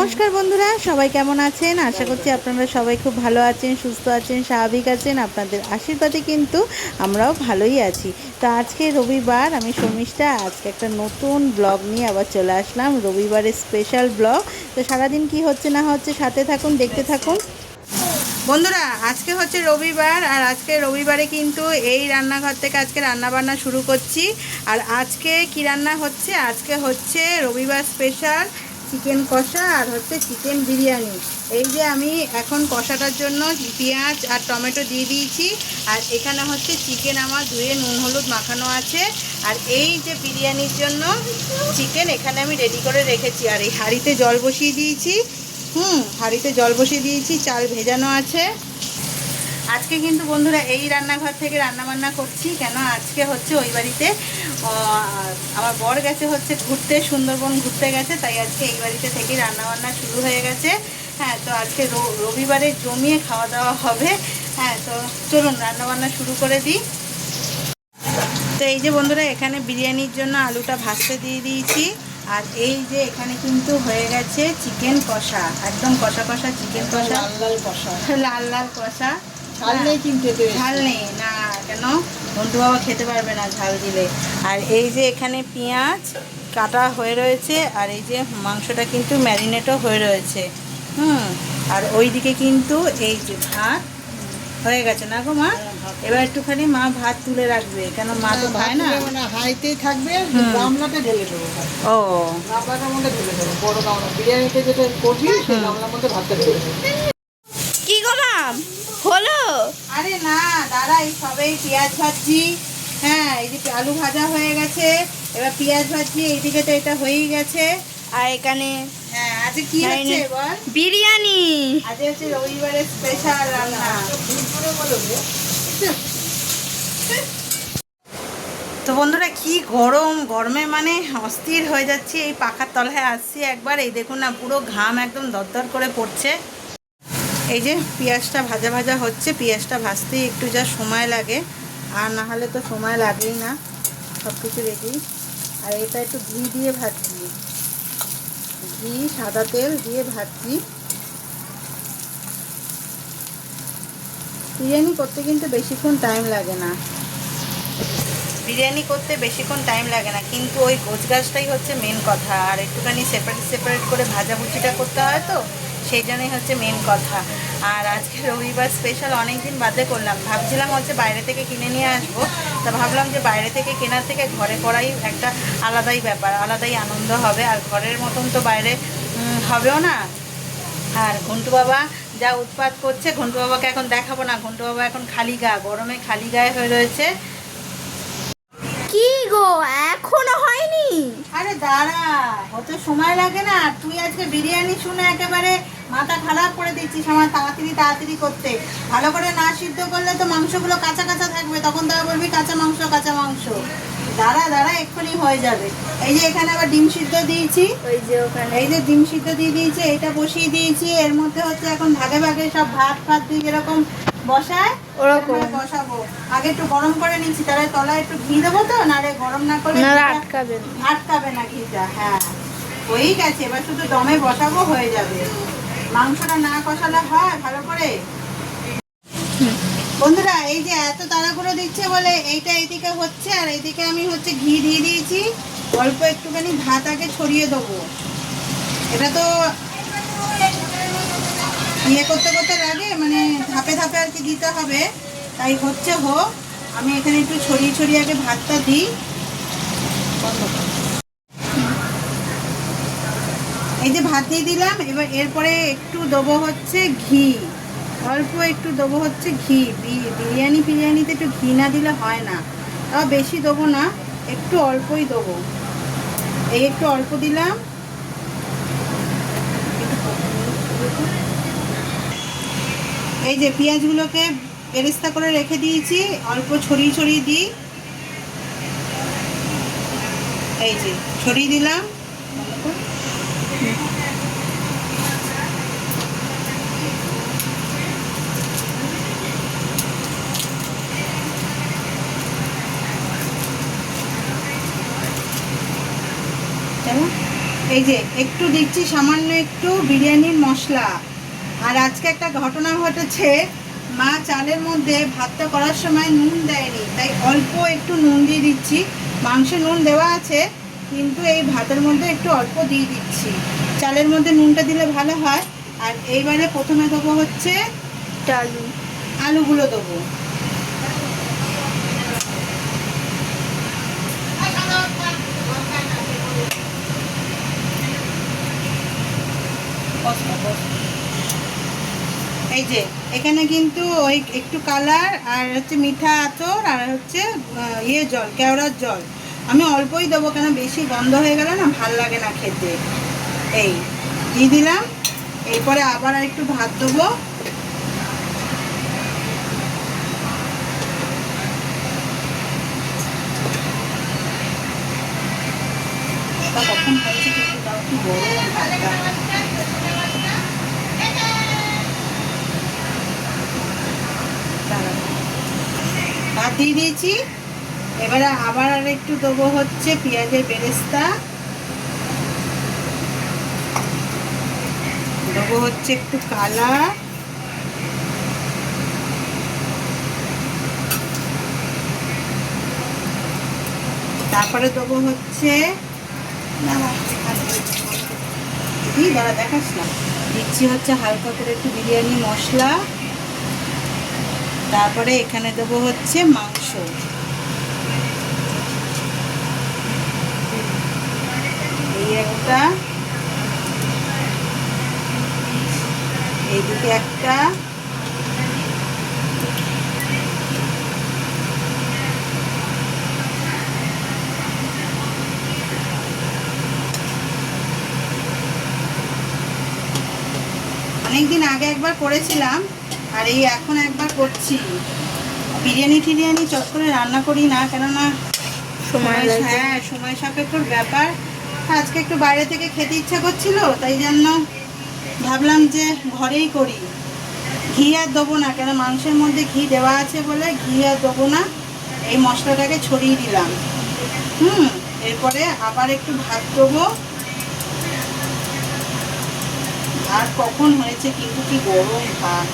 নমস্কার বন্ধুরা, সবাই কেমন আছেন? আশা করছি আপনারা সবাই খুব ভালো আছেন, সুস্থ আছেন, স্বাভাবিক আছেন। আপনাদের আশীর্বাদে কিন্তু আমরাও ভালোই আছি। তো আজকে রবিবার, আমি শর্মিষ্ঠা আজকে একটা নতুন ব্লগ নিয়ে আবার চলে আসলাম, রবিবারের স্পেশাল ব্লগ। তো সারাদিন কি হচ্ছে না হচ্ছে সাথে থাকুন, দেখতে থাকুন। বন্ধুরা, আজকে হচ্ছে রবিবার, আর আজকে রবিবারে কিন্তু এই রান্নাঘর থেকে আজকে রান্না বান্না শুরু করছি। আর আজকে কি রান্না হচ্ছে? আজকে হচ্ছে রবিবার স্পেশাল চিকেন কষা আর হচ্ছে চিকেন বিরিয়ানি। এই যে আমি এখন কষাটার জন্য পেঁয়াজ আর টমেটো দিয়ে দিয়েছি, আর এখানে হচ্ছে চিকেন আমার ধুয়ে নুন হলুদ মাখানো আছে। আর এই যে বিরিয়ানির জন্য চিকেন এখানে আমি রেডি করে রেখেছি, আর এই হাঁড়িতে জল বসিয়ে দিয়েছি। হাঁড়িতে জল বসিয়ে দিয়েছি, চাল ভেজানো আছে। আজকে কিন্তু বন্ধুরা এই রান্নাঘর থেকে রান্নাবান্না করছি, কেন আজকে হচ্ছে ওই বাড়িতে আমার বর গেছে হচ্ছে ঘুরতে, সুন্দরবন ঘুরতে গেছে, তাই আজকে এই বাড়িতে থেকেই রান্নাবান্না শুরু হয়ে গেছে। হ্যাঁ, তো আজকে রবিবারে জমিয়ে খাওয়া দাওয়া হবে। হ্যাঁ, তো চলুন রান্নাবান্না শুরু করে দিই। তো এই যে বন্ধুরা, এখানে বিরিয়ানির জন্য আলুটা ভাজতে দিয়ে দিয়েছি। আর এই যে এখানে কিন্তু হয়ে গেছে চিকেন কষা, একদম কষা কষা চিকেন কষা, লাল লাল কষা, লাল লাল কষা। ঝাল নেই কিন্তু ঝাল নেই না, কেন? বন্ধু বাবা খেতে পারবে না ঝাল দিলে। আর এই যে এখানে পেঁয়াজ কাটা হয়ে রয়েছে, আর এই যে মাংসটা কিন্তু ম্যারিনেটও হয়ে রয়েছে। আর ওইদিকে কিন্তু এই যে ভাত হয়ে গেছে না গো মা? এবার একটুখানি মা ভাত তুলে রাখবে, কেন মা তো খায় না। মানে হাইতেই থাকবে, গামলাতে ঢেলে দেবো। ও, গামলাটার মধ্যে ঢেলে দেবো, বড় গামলা বিরিয়ানিতে যেটা করবি সেই গামলার মধ্যে ভাতটা ঢেলে দেবো। কি গো মাম হলো? আরে না দাঁড়া, এই সবেই পেঁয়াজ ভাজছি। হ্যাঁ, এই যে আলু ভাজা হয়ে গেছে, এবার পেঁয়াজ ভাজছি। এইদিকে তো এটা হয়েই গেছে। আর এখানে হ্যাঁ, আজকে কি হচ্ছে বল? বিরিয়ানি। আজ হচ্ছে রবিবারের স্পেশাল রান্না। তো বন্ধুরা, কি গরম, গরমে মানে অস্থির হয়ে যাচ্ছে। এই পাখার তলায় আসছি একবার, এই দেখুন না, পুরো ঘাম একদম দরদর করে পড়ছে। এই যে পেঁয়াজটা ভাজা ভাজা হচ্ছে, পেঁয়াজটা ভাজতেই একটু যা সময় লাগে, আর না হলে তো সময় লাগেই না। সব কিছু রেডি। আর এটা একটু ঘি দিয়ে ভাজছি, ঘি সাদা তেল দিয়ে ভাজছি। বিরিয়ানি করতে কিন্তু বেশিক্ষণ টাইম লাগে না, বিরিয়ানি করতে বেশিক্ষণ টাইম লাগে না, কিন্তু ওই গোছগাছটাই হচ্ছে মেন কথা। আর একটুখানি সেপারেট সেপারেট করে ভাজাভুজিটা করতে হয়, তো সেই জন্যই হচ্ছে মেন কথা। আর আজকে রবিবার স্পেশাল অনেক দিন বাদে করলাম, ভাবছিলাম হচ্ছে বাইরে থেকে কিনে নিয়ে আসবো। তা ভাবলাম যে বাইরে থেকে কেনার থেকে ঘরে করাই একটা আলাদাই ব্যাপার, আলাদাই আনন্দ হবে। আর ঘরের মতন তো বাইরে হবেও না। আর ঘন্টু বাবা যা উৎপাত করছে, ঘন্টু বাবাকে এখন দেখাবো না। ঘন্টু বাবা এখন খালি গা, গরমে খালি গায়ে হয়ে রয়েছে। কি গো, এখনো হয়নি? আরে দাঁড়া, হতে সময় লাগে না? তুই আজকে বিরিয়ানি শুনে একেবারে মাথা খারাপ করে দিচ্ছিস আমার তাড়াতাড়ি তাড়াতাড়ি করতে। ভালো করে না সিদ্ধ করলে তো মাংসগুলো কাঁচা কাঁচা থাকবে, তখন তো বলবি কাঁচা মাংস কাঁচা মাংস। দাঁড়া দাঁড়া, এক্ষুনি হয়ে যাবে। এই যে এখানে আবার ডিম সিদ্ধ দিয়েছি, ওই যে ওখানে এই যে ডিম সিদ্ধ দিয়ে দিয়েছি, এইটা বসিয়ে দিয়েছি। এর মধ্যে হচ্ছে এখন ভাগে ভাগে সব ভাত ফাত দিয়ে যেরকম বসায় ওরকম বসাবো। আগে একটু গরম করে নিচ্ছি, তাহলে তলায় একটু ঘি দেবো, তো নাহলে গরম না করলে না ঘিটা আটকাবেন। আটকাবে না ঘিটা। হ্যাঁ, হয়েই গেছে, এবার শুধু দমে বসাবো, হয়ে যাবে। মাংসটা না কষালে হয় ভালো করে। বন্ধুরা, এই যে এত তাড়াহুড়ো দিচ্ছে বলে এইটা এইদিকে হচ্ছে, আর এইদিকে আমি হচ্ছে ঘি দিয়ে দিয়েছি। অল্প একটুখানি ভাত আগে ছড়িয়ে দেবো। এটা তো ইয়ে করতে করতে লাগে, মানে ধাপে ধাপে আর কি দিতে হবে, তাই হচ্ছে হোক। আমি এখানে একটু ছড়িয়ে ছড়িয়ে আগে ভাতটা দিই। এই যে ভাত দিয়ে দিলাম, এবার এরপরে একটু দেবো হচ্ছে ঘি, অল্প একটু দেবো হচ্ছে ঘি। বিরিয়ানিতে একটু ঘি না দিলে হয় না, তাও বেশি দেবো না, একটু অল্পই দেবো। এই একটু অল্প দিলাম। এই যে পেঁয়াজগুলোকে বেরেস্তা করে রেখে দিয়েছি, অল্প ছড়িয়ে ছড়িয়ে দিই। এই যে ছড়িয়ে দিলাম। এই যে একটু দিচ্ছি সামান্য একটু বিরিয়ানির মশলা। আর আজকে একটা ঘটনা ঘটেছে, মা চালের মধ্যে ভাতটা করার সময় নুন দেয়নি, তাই অল্প একটু নুন দিয়ে দিচ্ছি। মাংসে নুন দেওয়া আছে কিন্তু এই ভাতের মধ্যে একটু অল্প দিয়ে দিচ্ছি। চালের মধ্যে নুনটা দিলে ভালো হয়। আর এইবারে প্রথমে দেবো হচ্ছে আলু। আলুগুলো দেবো। এই যে এখানে কিন্তু ওই একটু কালার আর হচ্ছে মিঠা আতর আর হচ্ছে জল, কেওড়ার জল আমি অল্পই দেবো, কেন বেশি গন্ধ হয়ে গেলে না ভাল লাগে না খেতে। এই দিয়ে দিলাম। এরপরে আবার আর একটু ভাত দেবো। কখন হয়েছে কিন্তু তাও কি বড় ভাতটা। ভাত দিয়ে দিয়েছি। এবারে আবার আর একটু দেবো হচ্ছে পেঁয়াজের বেরেস্তা, দেবো হচ্ছে একটু কালার, তারপরে দেবো হচ্ছে দাঁড়া দেখাস না, দিচ্ছি হচ্ছে হালকা করে একটু বিরিয়ানি মশলা। তারপরে এখানে দেবো হচ্ছে মাংস, এই একটা, এইদিকে একটা, অনেকদিন আগে একবার করেছিলাম আর এই এখন একবার করছি। বিরিয়ানি টিরিয়ানি চট করে রান্না করি না, কেননা সময় সাপেক্ষর ব্যাপার। আজকে একটু বাইরে থেকে খেতে ইচ্ছা করছিল, তাই জন্য ভাবলাম যে ঘরেই করি। ঘি আর দেবো না, কেন মাংসের মধ্যে ঘি দেওয়া আছে বলে ঘি আর দেবো না। এই মশলাটাকে ছড়িয়ে দিলাম। এরপরে আবার একটু ভাত দেবো। আর কখন হয়েছে কিন্তু কি গরম ভাত।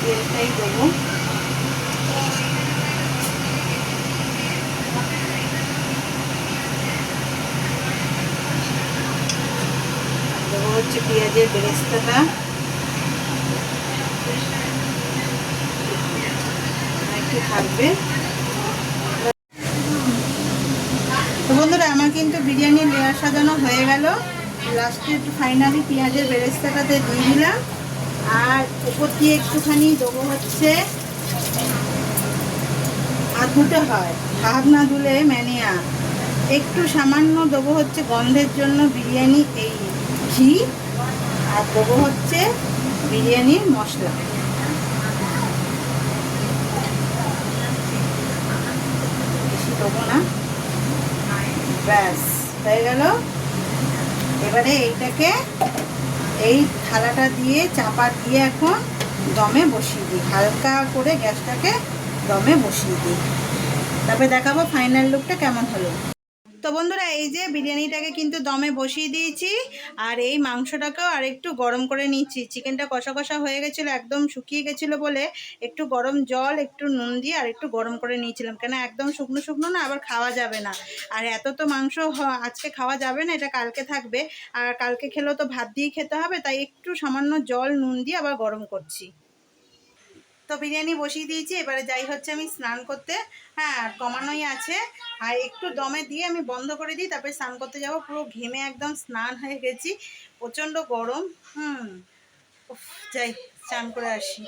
তেলটাই দেবো। দেবো হচ্ছে পেঁয়াজের বেরেস্তাটা, একটু থাকবে। তো বন্ধুরা আমার কিন্তু বিরিয়ানির লেয়ার সাজানো হয়ে গেল। লাস্টে একটু ফাইনালি পেঁয়াজের বেরেস্তাটাতে দিয়ে দিলাম। আর উপর দিয়ে একটুখানি দেবো হচ্ছে, হাত ধুতে হয়, হাত না ধুলে ম্যানিয়া, একটু সামান্য দেবো হচ্ছে গন্ধের জন্য বিরিয়ানি এই ঘি, আর দেবো হচ্ছে বিরিয়ানির মশলা। বেশি দেবো না, ব্যাস হয়ে গেল। এবারে এইটাকে এই থালাটা দিয়ে চাপা দিয়ে এখন দমে বসিয়ে দিই, হালকা করে গ্যাসটাকে দমে বসিয়ে দিই। তারপরে দেখাবো ফাইনাল লুকটা কেমন হলো। তো বন্ধুরা এই যে বিরিয়ানিটাকে কিন্তু দমে বসিয়ে দিয়েছি, আর এই মাংসটাকেও আর একটু গরম করে নিচ্ছি। চিকেনটা কষা কষা হয়ে গেছিলো, একদম শুকিয়ে গেছিলো বলে একটু গরম জল একটু নুন দিয়ে আর একটু গরম করে নিয়েছিলাম, কেন একদম শুকনো শুকনো না আবার খাওয়া যাবে না। আর এত তো মাংস আজকে খাওয়া যাবে না, এটা কালকে থাকবে, আর কালকে খেলেও তো ভাত দিয়েই খেতে হবে, তাই একটু সামান্য জল নুন দিয়ে আবার গরম করছি। তো বিরিয়ানি বসিয়ে দিয়েছি, এবারে যাই হচ্ছে আমি স্নান করতে। হ্যাঁ কমানোই আছে, আর একটু দমে দিয়ে আমি বন্ধ করে দিই, তারপরে স্নান করতে যাব। পুরো ঘেমে একদম স্নান হয়ে গেছি, প্রচণ্ড গরম। যাই স্নান করে আসি।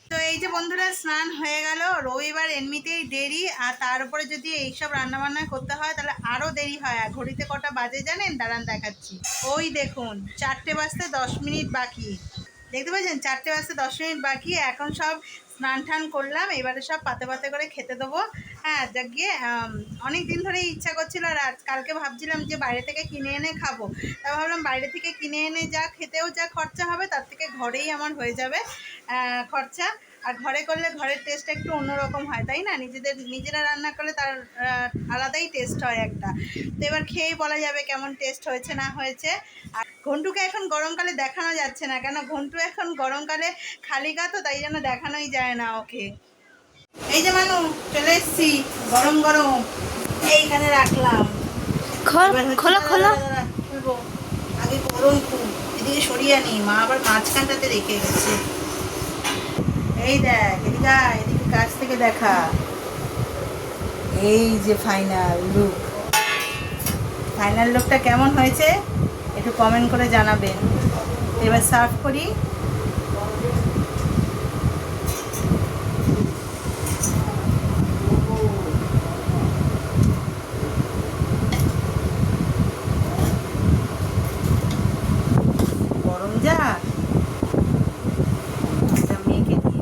তো এই যে বন্ধুরা স্নান হয়ে গেল। রবিবার এমনিতেই দেরি, আর তার উপরে যদি এইসব রান্নাবান্না করতে হয় তাহলে আরও দেরি হয়। আর ঘড়িতে কটা বাজে জানেন? দাঁড়ান দেখাচ্ছি। ওই দেখুন 4টে বাজতে 10 মিনিট বাকি। দেখতে পাচ্ছেন 4টে বাজতে 10 মিনিট বাকি। এখন সব স্নান টান করলাম, এবারে সব পাতে পাতে করে খেতে দেবো। হ্যাঁ, যা গিয়ে অনেক দিন ধরেই ইচ্ছা করছিল, আর কালকে ভাবছিলাম যে বাইরে থেকে কিনে এনে খাবো। তা ভাবলাম বাইরে থেকে কিনে এনে যা খেতেও যা খরচা হবে, তার থেকে ঘরেই আমার হয়ে যাবে খরচা। আর ঘরে করলে ঘরের টেস্ট একটু অন্যরকম হয়, তাই না? নিজেরা রান্না করলে তার আলাদাই টেস্ট হয় একটা। তো এবার খেয়েই বলা যাবে কেমন টেস্ট হয়েছে না হয়েছে। আর ঘন্টুকে এখন গরমকালে দেখানো যাচ্ছে না, কেন ঘন্টু এখন গরমকালে খালি গা, তো তাই জন্য দেখানোই যায় না ওকে। এই যে মানু, চলে এসছি, গরম গরম এইখানে রাখলাম। এবার হচ্ছে খোলো খোলো। খুলবো। আগে গরম খুব, এদিকে সরিয়ে আনি, মা আবার মাঝখানটাতে রেখে গেছে। এই দেখ, এদিকে আয়, এদিকে কাছ থেকে দেখা। এই যে ফাইনাল লুক। ফাইনাল লুকটা কেমন হয়েছে একটু কমেন্ট করে জানাবেন। এবার সার্ভ করি। গরম যা, মেয়েকে দিই।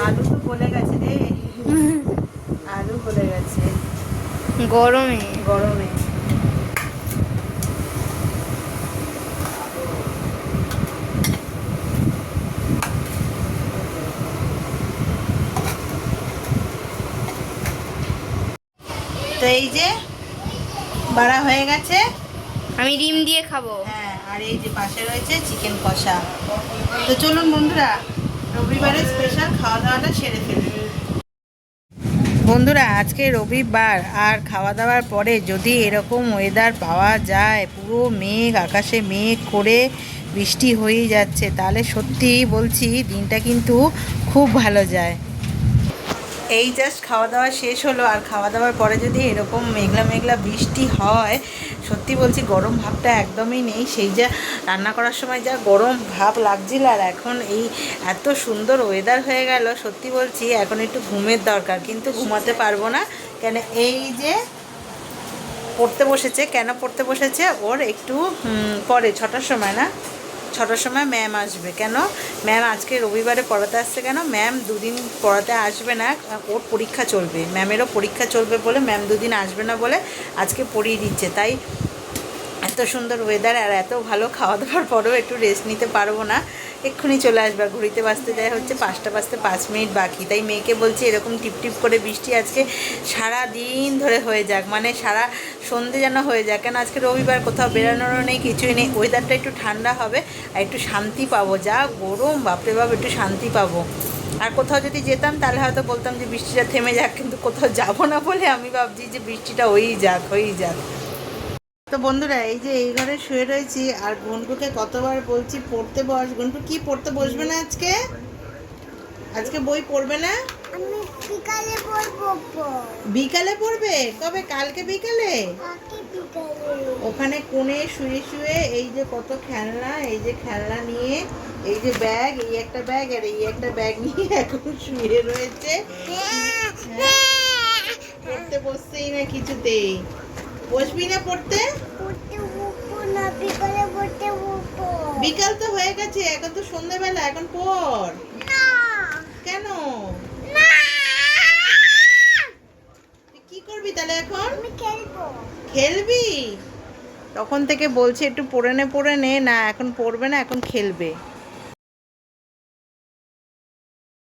আলু তো গলে গেছে রে, আলু গলে গেছে গরমে। গরমে। তো এই যে বাড়া হয়ে গেছে। আমি ডিম দিয়ে খাবো। হ্যাঁ, আর এই যে পাশে রয়েছে চিকেন কষা। তো চলুন বন্ধুরা, রবিবারের স্পেশাল খাওয়া দাওয়াটা সেরে ফেলি। বন্ধুরা, আজকে রবিবার, আর খাওয়া দাওয়ার পরে যদি এরকম ওয়েদার পাওয়া যায়, পুরো মেঘ, আকাশে মেঘ করে বৃষ্টি হয়েই যাচ্ছে, তাহলে সত্যি বলছি দিনটা কিন্তু খুব ভালো যায়। এই জাস্ট খাওয়া দাওয়া শেষ হলো, আর খাওয়া দাওয়ার পরে যদি এরকম মেঘলা মেঘলা বৃষ্টি হয়, সত্যি বলছি গরম ভাবটা একদমই নেই। সেই যা রান্না করার সময় যা গরম ভাব লাগছিল, আর এখন এই এত সুন্দর ওয়েদার হয়ে গেল, সত্যি বলছি এখন একটু ঘুমের দরকার, কিন্তু ঘুমাতে পারবো না। কেন, এই যে পড়তে বসেছে, কেন পড়তে বসেছে, ওর একটু পরে 6টার সময়, না 6টার সময় ম্যাম আসবে। কেন ম্যাম আজকে রবিবারে পড়াতে আসছে, কেন ম্যাম দুদিন পড়াতে আসবে না, ওর পরীক্ষা চলবে, ম্যামেরও পরীক্ষা চলবে বলে ম্যাম দুদিন আসবে না বলে আজকে পড়িয়ে দিচ্ছে। তাই এত সুন্দর ওয়েদার আর এত ভালো খাওয়া দাওয়ার পরেও একটু রেস্ট নিতে পারবো না, এক্ষুনি চলে আসবে। ঘড়িতে বাজতে যায় হচ্ছে 5টা বাজতে 5 মিনিট বাকি। তাই মেয়েকে বলছি এরকম টিপটিপ করে বৃষ্টি আজকে সারা দিন ধরে হয়ে যাক, মানে সারা সন্ধে যেন হয়ে যাক। কেন আজকে রবিবার, কোথাও বেরোনোরও নেই, কিছুই নেই, ওয়েদারটা একটু ঠান্ডা হবে আর একটু শান্তি পাবো। যা গরম, বাপরে বাপ, একটু শান্তি পাবো। আর কোথাও যদি যেতাম তাহলে হয়তো বলতাম যে বৃষ্টিটা থেমে যাক, কিন্তু কোথাও যাবো না বলে আমি ভাবছি যে বৃষ্টিটা হয়েই যাক। তো বন্ধুরা, এই যে এই ঘরে শুয়ে রয়েছি, আর ঘন্টুকে কতবার বলছি পড়তে বস। ঘন্টু কি পড়তে বসবে না আজকে? আজকে বই পড়বে না? আমি বিকালে পড়বো। বিকালে পড়বে? কবে? কালকে বিকালে? ওখানে কোণে শুয়ে শুয়ে এই যে কত খেলনা, এই যে খেলনা নিয়ে, এই যে ব্যাগ, এই একটা ব্যাগ আর এই একটা ব্যাগ নিয়ে এখন শুয়ে রয়েছে। পড়তে বসছেই না কিছুতেই। বসবি না পড়তে? বিকাল তো হয়ে গেছে, এখন তো সন্ধ্যাবেলা, এখন পড়। কেন? কি করবি তাহলে এখন? খেলবি? তখন থেকে বলছি একটু পড়ে নে, না এখন পড়বে না, এখন খেলবে।